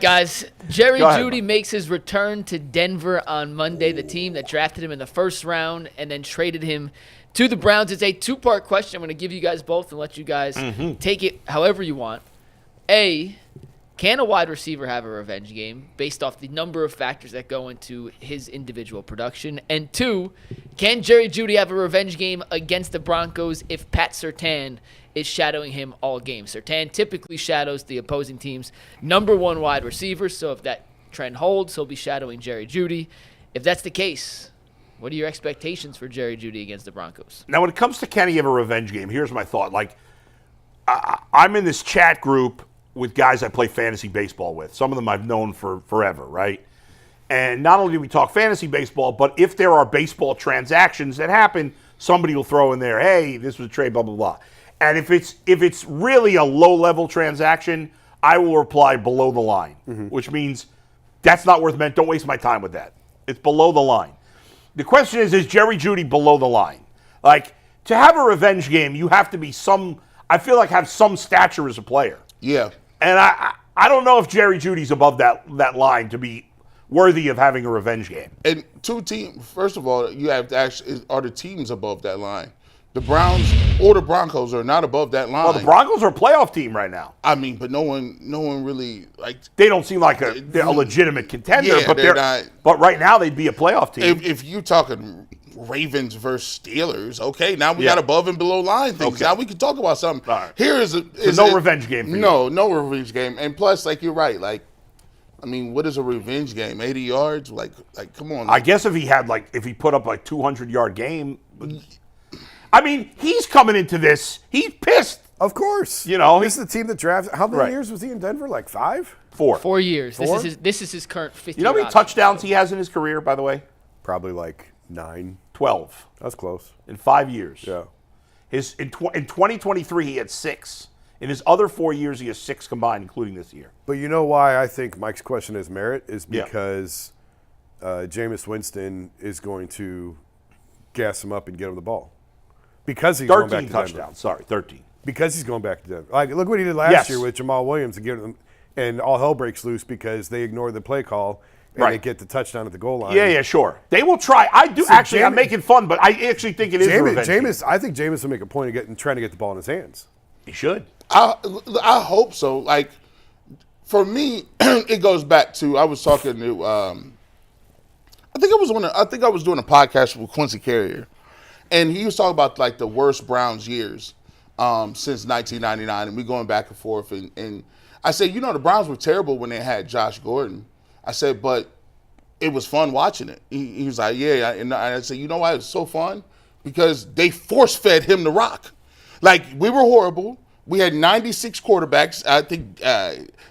Guys, Jerry Jeudy makes his return to Denver on Monday, the team that drafted him in the first round and then traded him to the Browns. It's a two-part question. I'm going to give you guys both and let you guys take it however you want. A, can a wide receiver have a revenge game based off the number of factors that go into his individual production? And two, can Jerry Jeudy have a revenge game against the Broncos if Pat Surtain is shadowing him all game? Surtain typically shadows the opposing team's number one wide receiver, so if that trend holds, he'll be shadowing Jerry Jeudy. If that's the case, what are your expectations for Jerry Jeudy against the Broncos? Now, when it comes to can he have a revenge game, here's my thought. Like, I'm in this chat group with guys I play fantasy baseball with. Some of them I've known for forever, right? And not only do we talk fantasy baseball, but if there are baseball transactions that happen, somebody will throw in there, hey, this was a trade, blah, blah, blah. And if it's really a low-level transaction, I will reply below the line, which means that's not worth it. Don't waste my time with that. It's below the line. The question is Jerry Jeudy below the line? Like, to have a revenge game, you have to be I feel like have some stature as a player. Yeah. And I don't know if Jerry Judy's above that line to be worthy of having a revenge game. And two teams, first of all, you have to actually, are the teams above that line? The Browns or the Broncos are not above that line. Well, the Broncos are a playoff team right now. I mean, but no one really like. They don't seem like a legitimate contender, Yeah, but they're not. But right now they'd be a playoff team. If you're talking Ravens versus Steelers, okay, now we got above and below line things. Okay. Now we can talk about something. All right. Here is no revenge game for you. No revenge game. And plus, like, you're right. Like, I mean, what is a revenge game? 80 yards? Like, come on. I guess if he put up like 200-yard game. I mean, he's coming into this. He's pissed. Of course. You know, this is the team that drafted. How many years was he in Denver? Like 5? 4. 4 years. 4? This is his current 50. You know how many touchdowns he has in his career, by the way? Probably like 9. 12. That's close. In 5 years. Yeah. In 2023, he had 6. In his other 4 years, he has 6 combined, including this year. But you know why I think Mike's question has merit is because Jameis Winston is going to gas him up and get him the ball. Because he's going back to 13 touchdowns. Sorry, 13. Because he's going back to Denver. Like, look what he did last year with Jamal Williams and all hell breaks loose because they ignore the play call and they get the touchdown at the goal line. Yeah, sure. They will try. I'm making fun, but I actually think it is a revenge game. I think Jameis will make a point of trying to get the ball in his hands. He should. I hope so. Like, for me, it goes back to, I was talking to I think I was doing a podcast with Quincy Carrier. And he was talking about like the worst Browns years since 1999, and we going back and forth. And I said, the Browns were terrible when they had Josh Gordon. I said, but it was fun watching it. He was like, yeah. And I said, you know why it was so fun? Because they force-fed him the rock. Like, we were horrible. We had 96 quarterbacks. I think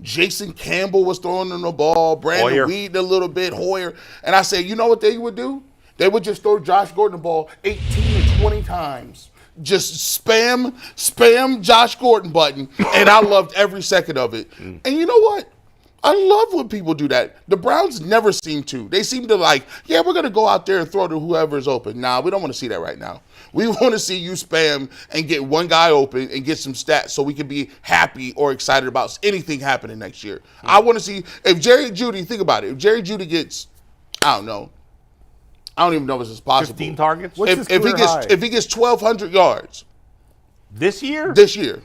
Jason Campbell was throwing them the ball, Brandon Weeden a little bit, Hoyer. And I said, you know what they would do? They would just throw Josh Gordon the ball 18 to 20 times. Just spam Josh Gordon button, and I loved every second of it. And you know what? I love when people do that. The Browns never seem to. They seem to like, we're going to go out there and throw to whoever's open. Nah, we don't want to see that right now. We want to see you spam and get one guy open and get some stats so we can be happy or excited about anything happening next year. I want to see, if Jerry Jeudy, think about it, if Jerry Jeudy gets, I don't even know if this is possible. 15 targets? If he gets 1,200 yards. This year? This year.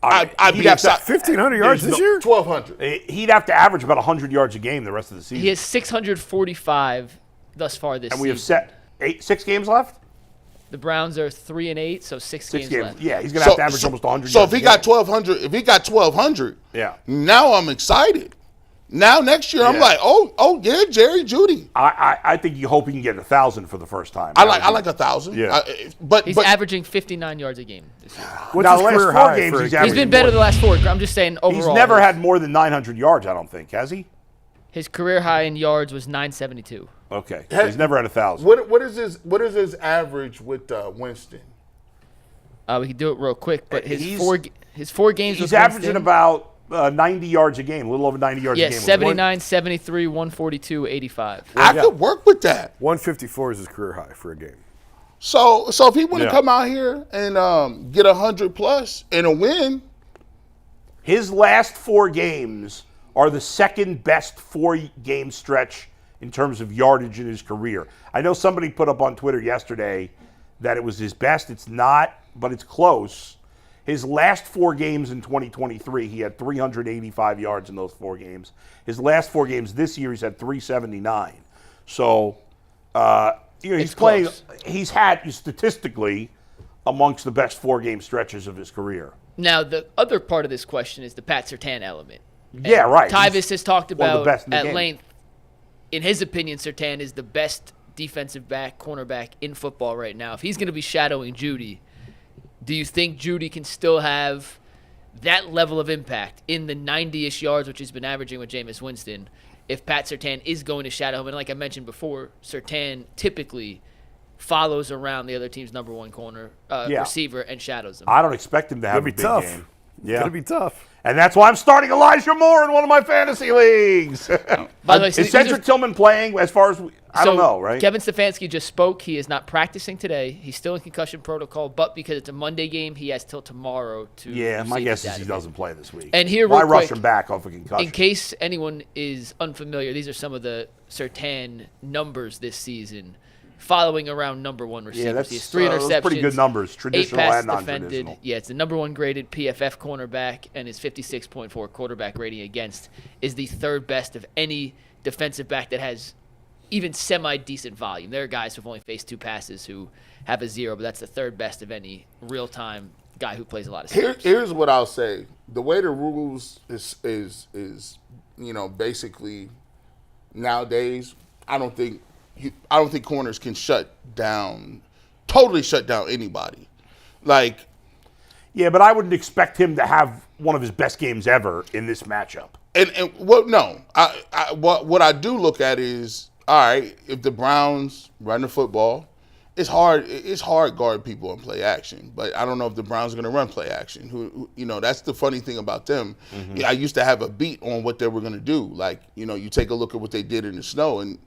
I'd be upset. 1,500 yards this year? 1,200. He'd have to average about 100 yards a game the rest of the season. He has 645 thus far this season. And we have 6 games left? The Browns are 3-8, so 6 games left. Yeah, he's going to have to average almost 100 yards. So if he got 1,200, now I'm excited. Now next year I'm like, Jerry Jeudy. I think you hope he can get 1,000 for the first time. I like 1,000. Yeah. But he's averaging 59 yards a game this year. What's his career high? He's been better the last 4. I'm just saying overall. He's never had more than 900 yards, I don't think, has he? His career high in yards was 972. Okay, so he's never had 1,000. What is his average with Winston? We can do it real quick, but his 4 games. He's averaging about 90 yards a game, a little over 90 yards a game. Yeah, 79, 73, 142, 85. I could work with that. 154 is his career high for a game. So if he want to come out here and get 100 plus and a win, his last 4 games are the second best 4-game stretch in terms of yardage in his career. I know somebody put up on Twitter yesterday that it was his best. It's not, but it's close. His last 4 games in 2023, he had 385 yards in those 4 games. His last 4 games this year, he's had 379. So, he's playing. Close. He's had statistically amongst the best 4-game stretches of his career. Now, the other part of this question is the Pat Surtain element. Yeah, right. Tyvis has talked one of the about best in the at game. length. In his opinion, Surtain is the best defensive back, cornerback in football right now. If he's going to be shadowing Jeudy, do you think Jeudy can still have that level of impact in the 90-ish yards, which he's been averaging with Jameis Winston, if Pat Surtain is going to shadow him? And like I mentioned before, Surtain typically follows around the other team's number 1 corner receiver and shadows him. I don't expect him to have It'll a be big tough. game. Yeah, It'll be tough. And that's why I'm starting Elijah Moore in one of my fantasy leagues. By the way, is Cedric Tillman playing as far as I don't know, right? Kevin Stefanski just spoke. He is not practicing today. He's still in concussion protocol, but because it's a Monday game, he has till tomorrow to. Yeah, my receive guess his is he data. doesn't play this week. And here, why real rush quick, him back off a concussion? In case anyone is unfamiliar, these are some of the Surtain numbers this season, following around number 1 receivers. Yeah, He has 3 those interceptions, pretty good numbers, 8 traditional passes and non-traditional. defended. Yeah, it's the number 1 graded PFF cornerback, and his 56.4 quarterback rating against is the 3rd best of any defensive back that has even semi-decent volume. There are guys who've only faced 2 passes who have a 0, but that's the 3rd best of any real-time guy who plays a lot of snaps. Here's what I'll say: the way the rules is basically nowadays, I don't think corners can totally shut down anybody. Like, yeah, but I wouldn't expect him to have one of his best games ever in this matchup. and what? No, what I do look at is, all right, if the Browns run the football, it's hard guard people and play action. But I don't know if the Browns are going to run play action. Who that's the funny thing about them. Mm-hmm. Yeah, I used to have a beat on what they were going to do. Like, you take a look at what they did in the snow, and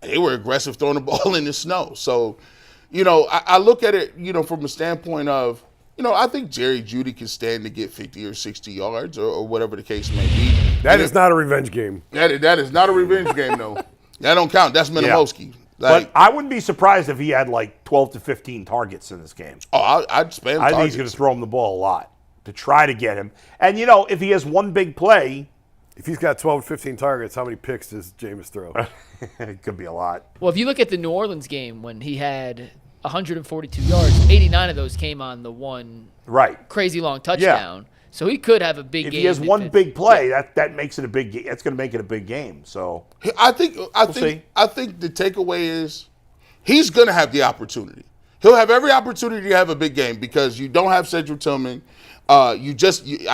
they were aggressive throwing the ball in the snow. So, I look at it, from a standpoint of, I think Jerry Jeudy can stand to get 50 or 60 yards or whatever the case may be. That is not a revenge game. That is not a revenge game, though. That don't count. That's Minimowski. But I wouldn't be surprised if he had like 12 to 15 targets in this game. Oh, I'd spam targets. I think he's going to throw him the ball a lot to try to get him. And, if he has one big play. If he's got 12 to 15 targets, how many picks does Jameis throw? It could be a lot. Well, if you look at the New Orleans game when he had 142 yards, 89 of those came on the one crazy long touchdown. Yeah. So he could have a big game. If he has one big play, that makes it a big game. That's going to make it a big game. So I think the takeaway is he's going to have the opportunity. He'll have every opportunity to have a big game because you don't have Cedric Tillman. I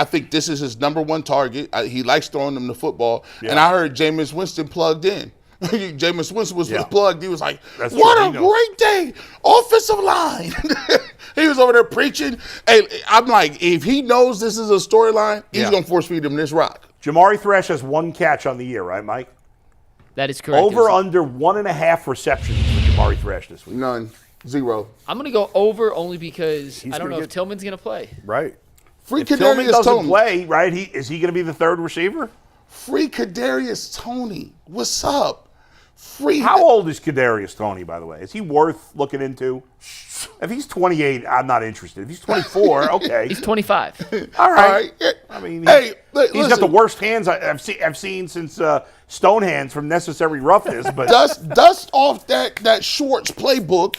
think this is his number 1 target. He likes throwing them the football. Yeah. And I heard Jameis Winston plugged in. Jameis Winston was plugged. He was like, what a great day. Offensive line. He was over there preaching. Hey, I'm like, if he knows this is a storyline, he's going to force feed him this rock. Jamari Thresh has 1 catch on the year, right, Mike? That is correct. Over under 1.5 receptions for Jamari Thresh this week. None. 0. I'm going to go over only because I don't know if Tillman's going to play. Right. Free if Tillman doesn't play, right, is he going to be the 3rd receiver? Free Kadarius Toney. What's up? How old is Kadarius Toney, by the way? Is he worth looking into? If he's 28, I'm not interested. If he's 24, okay. He's 25. All right. I mean, he's got the worst hands I've seen since Stone Hands from Necessary Roughness. But dust off that Schwartz playbook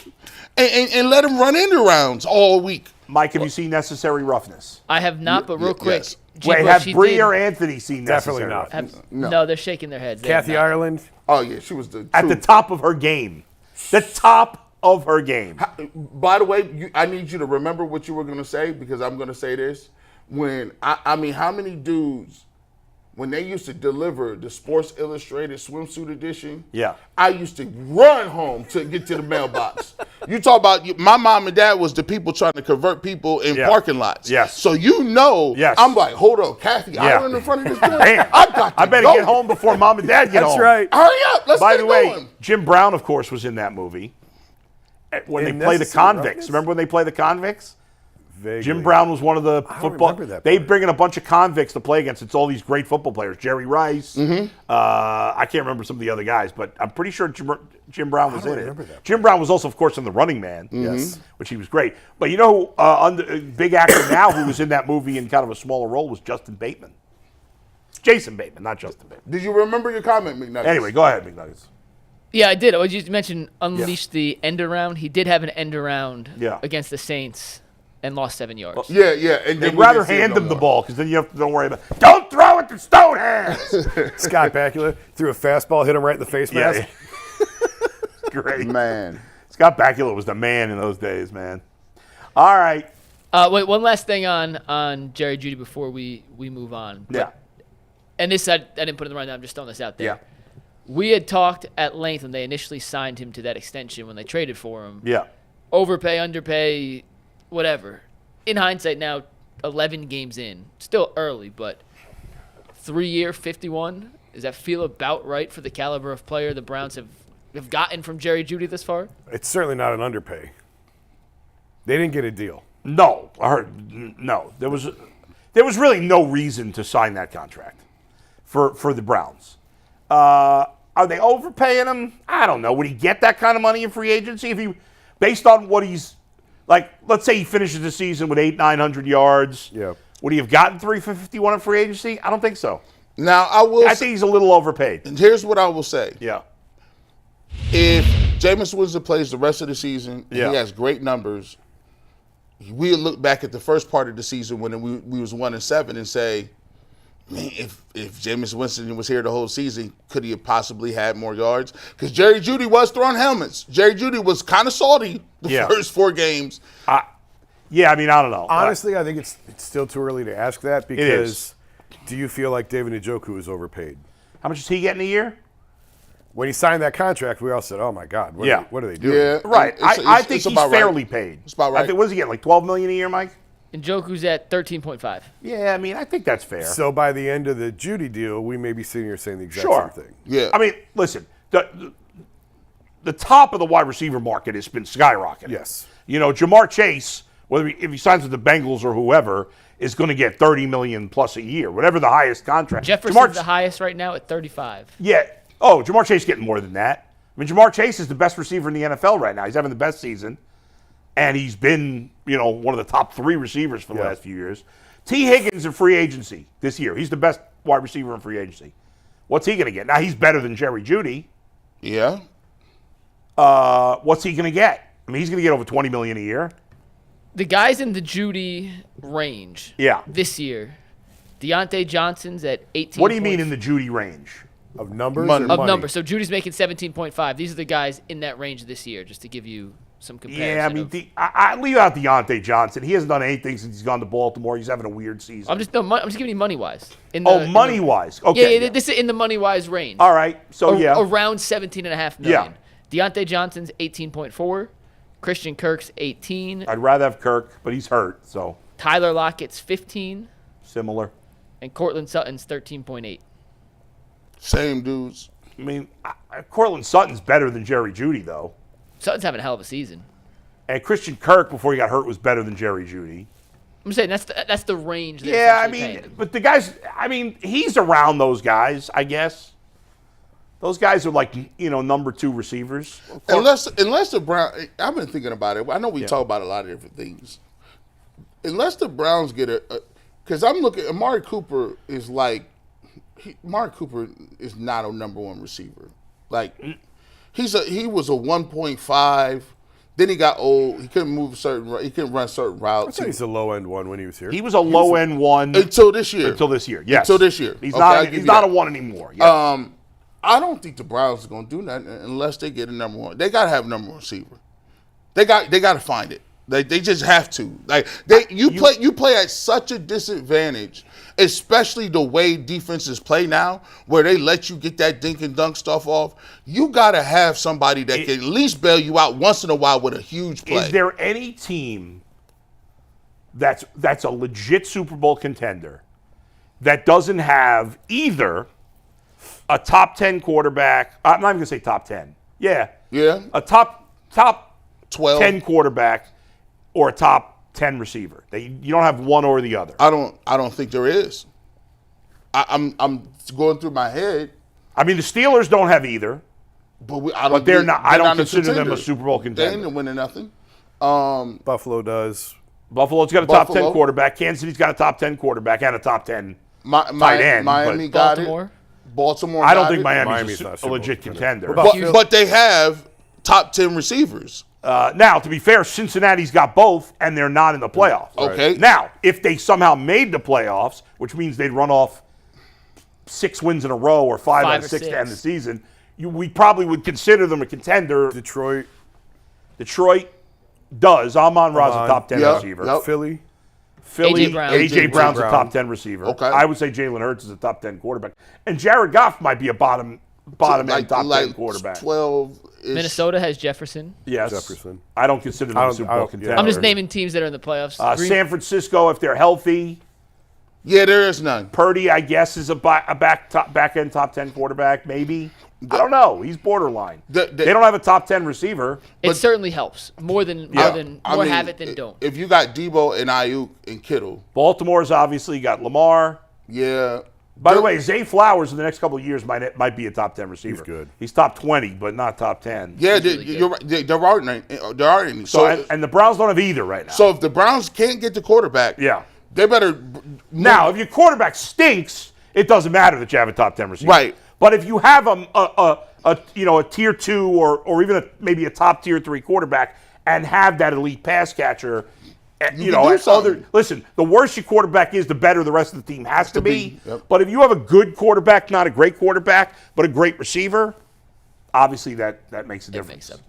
and let him run into rounds all week. Mike, have you seen Necessary Roughness? I have not, but real quick. Yes. Wait, have Bree or Anthony seen Definitely Necessary not. Roughness? No, they're shaking their heads. Kathy Ireland. Oh, yeah, she was at the top of her game. The top of her game. By the way, I need you to remember what you were going to say because I'm going to say this. How many dudes, when they used to deliver the Sports Illustrated swimsuit edition, I used to run home to get to the mailbox. You talk about my mom and dad was the people trying to convert people in parking lots. Yes. So I'm like, hold on, Kathy Ireland in front of this door. Damn. I better get home before mom and dad get home. That's right. Hurry up. Let's By get the way, going. Jim Brown, of course, was in that movie. When they play the convicts. Remember when they play the convicts? Vaguely. Jim Brown was one of the football. They bring in a bunch of convicts to play against. It's all these great football players. Jerry Rice. I can't remember some of the other guys, but I'm pretty sure Jim Brown was in it. Jim Brown was also, of course, in The Running Man. Yes, which he was great. But you know, big actor now who was in that movie in kind of a smaller role was Justin Bateman. Jason Bateman, not Justin Bateman. Did you remember your comment, McNuggets? Anyway, go ahead, McNuggets. Yeah, I did. You mentioned unleash the end around. He did have an end around against the Saints and lost 7 yards. Yeah. And they'd rather hand them the ball because then you have to don't worry about it. Don't throw it to stone hands. Scott Bakula threw a fastball, hit him right in the face mask. Great. Man. Scott Bakula was the man in those days, man. All right. Wait, one last thing on Jerry Jeudy before we move on. And this, I didn't put in the rundown. I'm just throwing this out there. Yeah. We had talked at length when they initially signed him to that extension when they traded for him. Yeah. Overpay, underpay, whatever. In hindsight now, 11 games in. Still early, but 3-year, 51. Does that feel about right for the caliber of player the Browns have gotten from Jerry Jeudy this far? It's certainly not an underpay. They didn't get a deal. No. No. There was really no reason to sign that contract for the Browns. Are they overpaying him? I don't know. Would he get that kind of money in free agency if he, based on what he's like? Let's say he finishes the season with 800-900 yards. Yeah. Would he have gotten 351 in free agency? I don't think so. Now I think he's a little overpaid. And here's what I will say. Yeah. If Jameis Winston plays the rest of the season, he has great numbers. We'll look back at the first part of the season when we was 1-7 and say, man, if Jameis Winston was here the whole season, could he have possibly had more yards? Because Jerry Jeudy was throwing helmets. Jerry Jeudy was kind of salty the first 4 games. I mean, I don't know. Honestly, I think it's still too early to ask that because do you feel like David Njoku is overpaid? How much is he getting a year? When he signed that contract, we all said, oh, my God, what are they doing? Yeah, right. I think he's fairly paid. It's about right. What is he getting, like $12 million a year, Mike? Njoku's at 13.5. Yeah, I mean, I think that's fair. So by the end of the Jeudy deal, we may be sitting here saying the exact same thing. Yeah. I mean, listen, the top of the wide receiver market has been skyrocketing. Yes. You know, Jamar Chase, if he signs with the Bengals or whoever, is going to get $30 million plus a year, whatever the highest contract. Jefferson's the highest right now at 35. Yeah. Oh, Jamar Chase getting more than that. I mean, Jamar Chase is the best receiver in the NFL right now. He's having the best season. And he's been, one of the top 3 receivers for the last few years. T. Higgins in free agency this year. He's the best wide receiver in free agency. What's he going to get? Now, he's better than Jerry Jeudy. Yeah. What's he going to get? I mean, he's going to get over $20 million a year. The guys in the Jeudy range this year, Deontay Johnson's at 18. What do you mean in the Jeudy range? Of numbers? Money. Or money? Of numbers. So Judy's making 17.5. These are the guys in that range this year, just to give you some comparison. Yeah, I mean, I leave out Deontay Johnson. He hasn't done anything since he's gone to Baltimore. He's having a weird season. I'm just giving you money-wise. Money-wise. Okay. Yeah, this is in the money-wise range. All right. So, around $17.5 million. Yeah. Deontay Johnson's 18.4. Christian Kirk's 18. I'd rather have Kirk, but he's hurt, so. Tyler Lockett's 15. Similar. And Cortland Sutton's 13.8. Same dudes. I mean, Cortland Sutton's better than Jerry Jeudy, though. Sutton's having a hell of a season. And Christian Kirk, before he got hurt, was better than Jerry Jeudy. I'm saying that's the range. Yeah, I mean, but the guys, he's around those guys, I guess. Those guys are like, number 2 receivers. Unless the Browns, I've been thinking about it. I know we talk about a lot of different things. Unless the Browns get because I'm looking, Amari Cooper is like, Amari Cooper is not a number 1 receiver. Like, he was a 1.5. Then he got old. He couldn't he couldn't run certain routes. I thought he's a low-end 1 when he was here. He was a low-end 1. Until this year. Yes. Until this year. He's not a 1 anymore. Yes. I don't think the Browns are going to do nothing unless they get a number 1. They got to have a number 1 receiver. They got to find it. They just have to. Like you play at such a disadvantage, especially the way defenses play now, where they let you get that dink and dunk stuff off. You got to have somebody that can at least bail you out once in a while with a huge play. Is there any team that's a legit Super Bowl contender that doesn't have either a top 10 quarterback? I'm not even going to say top 10. Yeah. Yeah. A top 12. 10 quarterback or a top 10 receiver. You don't have one or the other. I don't think there is. I'm going through my head. I mean, the Steelers don't have either. But they're not. I don't a consider them a contender. Super Bowl They contender. ain't winning nothing. Buffalo does. Buffalo's got a top 10 Buffalo. quarterback. Kansas City's got a top 10 quarterback and a top 10 Miami end, got Baltimore. it. Baltimore. I don't got think it. Miami's Miami's not a Super Bowl legit contender. contender. What about But they have top 10 receivers. Now, to be fair, Cincinnati's got both, and they're not in the playoffs. Okay. Now, if they somehow made the playoffs, which means they'd run off 6 wins in a row or 5 out Five of or 6 to six. end the season, we probably would consider them a contender. Detroit, does. Amon-Ra's a Amon. top 10 Yep, receiver. yep. Philly. Philly, A.J. Brown. A.J. Brown's a Brown. top 10 receiver. Okay. I would say Jalen Hurts is a top 10 quarterback. And Jared Goff might be a bottom end top 10 quarterback. 12. Minnesota has Jefferson. Yes. Jefferson. I don't consider them a Super Bowl contender. I'm just naming teams that are in the playoffs. San Francisco, if they're healthy. Yeah, there is none. Purdy, I guess, is a back end top 10 quarterback, maybe. I don't know. He's borderline. They don't have a top 10 receiver. It certainly helps more have it than don't. If you got Debo and Ayuk and Kittle, Baltimore's obviously got Lamar. yeah. By the way, Zay Flowers in the next couple of years might be a top 10 receiver. He's good. He's top 20, but not top 10. Yeah, really you're right. There aren't any. So and the Browns don't have either right now. So if the Browns can't get the quarterback, Yeah. they better. Now, if your quarterback stinks, it doesn't matter that you have a top 10 receiver. Right. But if you have a tier 2 or even maybe a top tier 3 quarterback and have that elite pass catcher, You can do something. listen, the worse your quarterback is, the better the rest of the team has to be. Yep. But if you have a good quarterback, not a great quarterback, but a great receiver, obviously that makes a difference. makes sense.